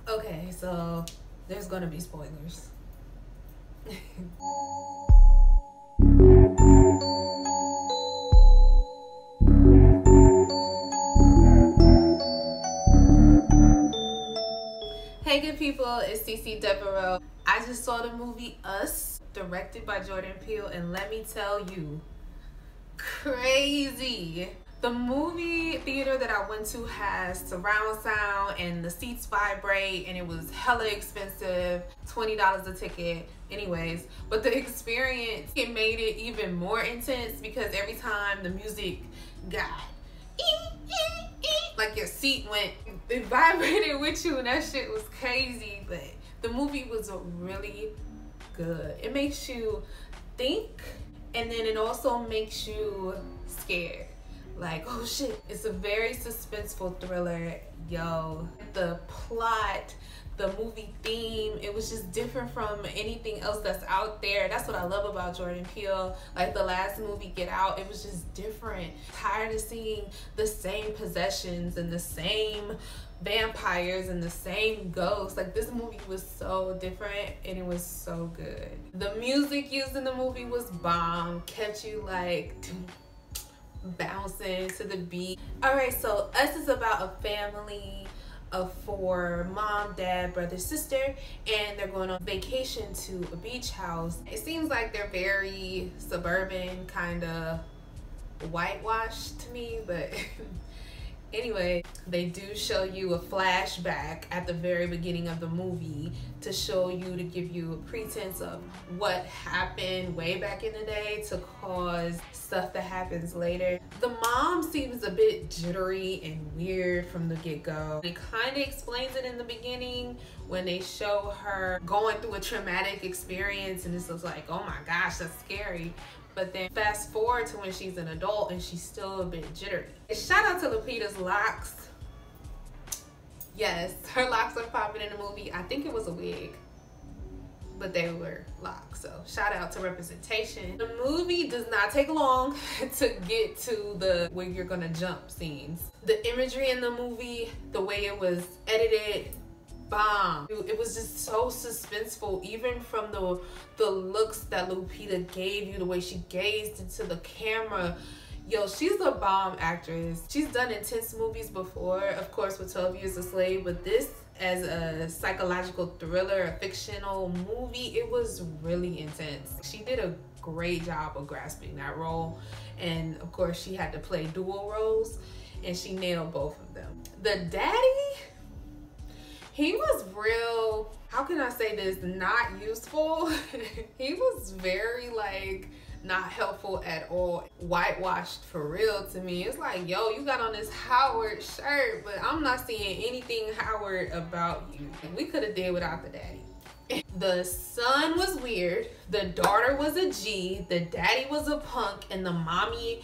Okay, so there's gonna be spoilers. Hey good people, it's CC Devereaux. I just saw the movie Us, directed by Jordan Peele, and let me tell you, crazy. The movie theater that I went to has surround sound and the seats vibrate, and it was hella expensive, $20 a ticket. Anyways, but the experience, it made it even more intense because every time the music got like your seat went, it vibrated with you, and that shit was crazy. But the movie was really good. It makes you think, and then it also makes you scared. Like, oh shit. It's a very suspenseful thriller, yo. The plot, the movie theme, it was just different from anything else that's out there. That's what I love about Jordan Peele. Like the last movie, Get Out, it was just different. Tired of seeing the same possessions and the same vampires and the same ghosts. Like, this movie was so different and it was so good. The music used in the movie was bomb, kept you like bouncing to the beat. All right, so Us is about a family of 4, mom, dad, brother, sister, and they're going on vacation to a beach house. It seems like they're very suburban, kind of whitewashed to me, but anyway, they do show you a flashback at the very beginning of the movie to show you, to give you a pretense of what happened way back in the day to cause stuff that happens later. The mom seems a bit jittery and weird from the get-go. It kind of explains it in the beginning when they show her going through a traumatic experience, and it's just like, oh my gosh, that's scary. But then fast forward to when she's an adult and she's still a bit jittery. Shout out to Lupita's locks. Yes, her locks are popping in the movie. I think it was a wig, but they were locks. So shout out to representation. The movie does not take long to get to the where you're gonna jump scenes. The imagery in the movie, the way it was edited, bomb. It was just so suspenseful, even from the looks that Lupita gave you, the way she gazed into the camera. Yo, she's a bomb actress. She's done intense movies before, of course, with 12 Years a Slave, but this as a psychological thriller, a fictional movie, it was really intense. She did a great job of grasping that role, and of course she had to play dual roles, and she nailed both of them. The daddy, he was real, how can I say this, not useful. He was very like not helpful at all, whitewashed for real to me. It's like, yo, you got on this Howard shirt, but I'm not seeing anything Howard about you. We could have did without the daddy. The son was weird, the daughter was a G, the daddy was a punk, and the mommy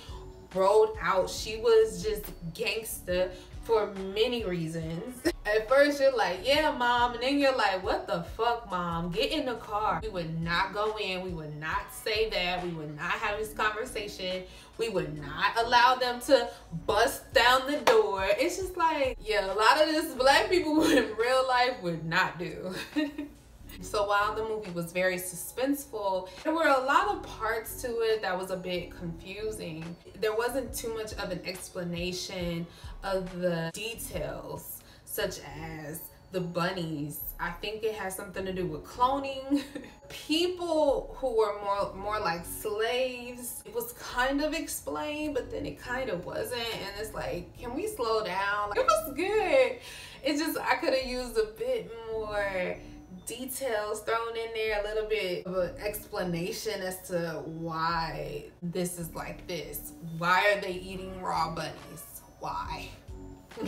rolled out. She was just gangsta for many reasons. At first you're like, yeah mom, and then you're like, what the fuck mom, get in the car. We would not go in, we would not say that, we would not have this conversation, we would not allow them to bust down the door. It's just like, yeah, a lot of this black people in real life would not do. So while the movie was very suspenseful, there were a lot of parts to it that was a bit confusing. There wasn't too much of an explanation of the details, such as the bunnies. I think it has something to do with cloning. People who were more like slaves, it was kind of explained, but then it kind of wasn't, and it's like, can we slow down? Like, it was good. It's just, I could have used a bit more details thrown in there, a little bit of an explanation as to why this is like this. Why are they eating raw bunnies? Why?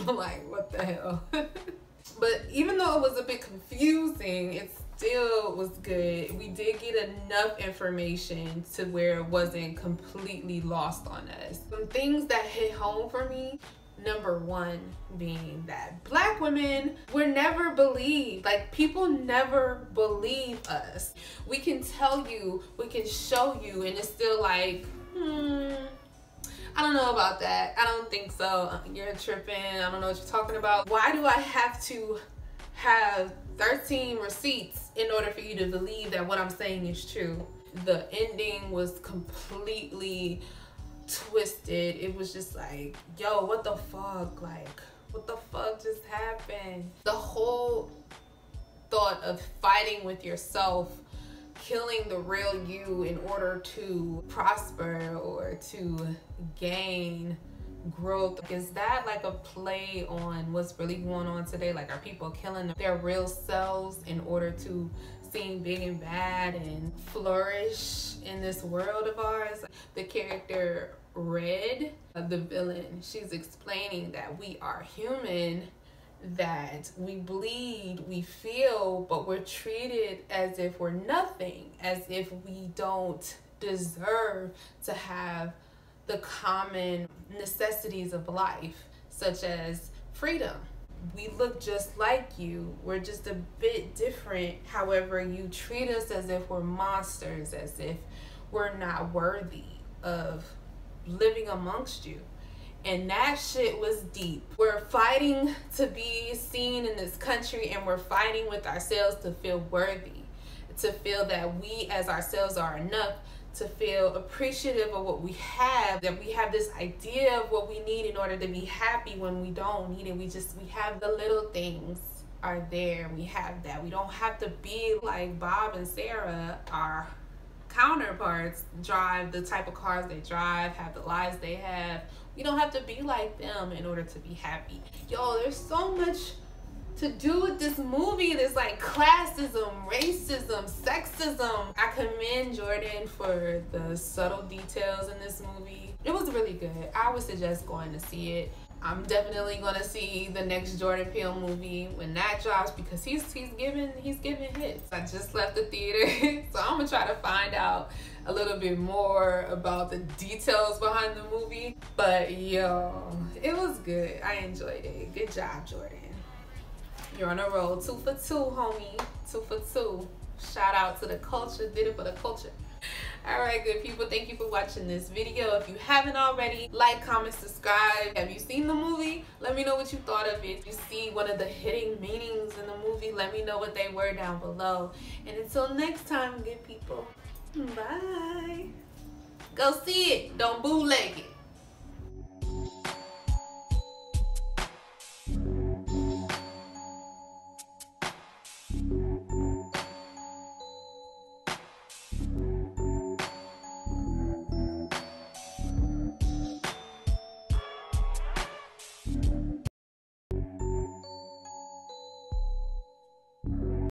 Like, what the hell? But even though it was a bit confusing, it still was good. We did get enough information to where it wasn't completely lost on us. Some things that hit home for me, number one being that black women were never believed. Like, people never believe us. We can tell you, we can show you, and it's still like, I don't know about that. I don't think so. You're tripping. I don't know what you're talking about. Why do I have to have 13 receipts in order for you to believe that what I'm saying is true. The ending was completely twisted. It was just like, yo, what the fuck? Like, what the fuck just happened? The whole thought of fighting with yourself, killing the real you in order to prosper or to gain growth, is that like a play on what's really going on today? Like, are people killing their real selves in order to seem big and bad and flourish in this world of ours? The character Red, the villain, she's explaining that we are human, that we bleed, we feel, but we're treated as if we're nothing, as if we don't deserve to have the common necessities of life, such as freedom. We look just like you, we're just a bit different. However, you treat us as if we're monsters, as if we're not worthy of living amongst you. And that shit was deep. We're fighting to be seen in this country, and we're fighting with ourselves to feel worthy, to feel that we as ourselves are enough, to feel appreciative of what we have, that we have this idea of what we need in order to be happy when we don't need it. We have the little things are there. We have that. We don't have to be like Bob and Sarah, our counterparts, drive the type of cars they drive, have the lives they have. We don't have to be like them in order to be happy. Yo, there's so much to do with this movie. There's like classism, racism, sexism. I commend Jordan for the subtle details in this movie. It was really good. I would suggest going to see it. I'm definitely gonna see the next Jordan Peele movie when that drops, because he's giving hits. I just left the theater, so I'm gonna try to find out a little bit more about the details behind the movie. But yo, it was good. I enjoyed it. Good job, Jordan. You're on a roll. 2 for 2, homie. 2 for 2. Shout out to the culture. Did it for the culture. All right, good people, thank you for watching this video. If you haven't already, like, comment, subscribe. Have you seen the movie? Let me know what you thought of it. If you see one of the hidden meanings in the movie, let me know what they were down below. And until next time, good people, bye. Go see it. Don't bootleg it.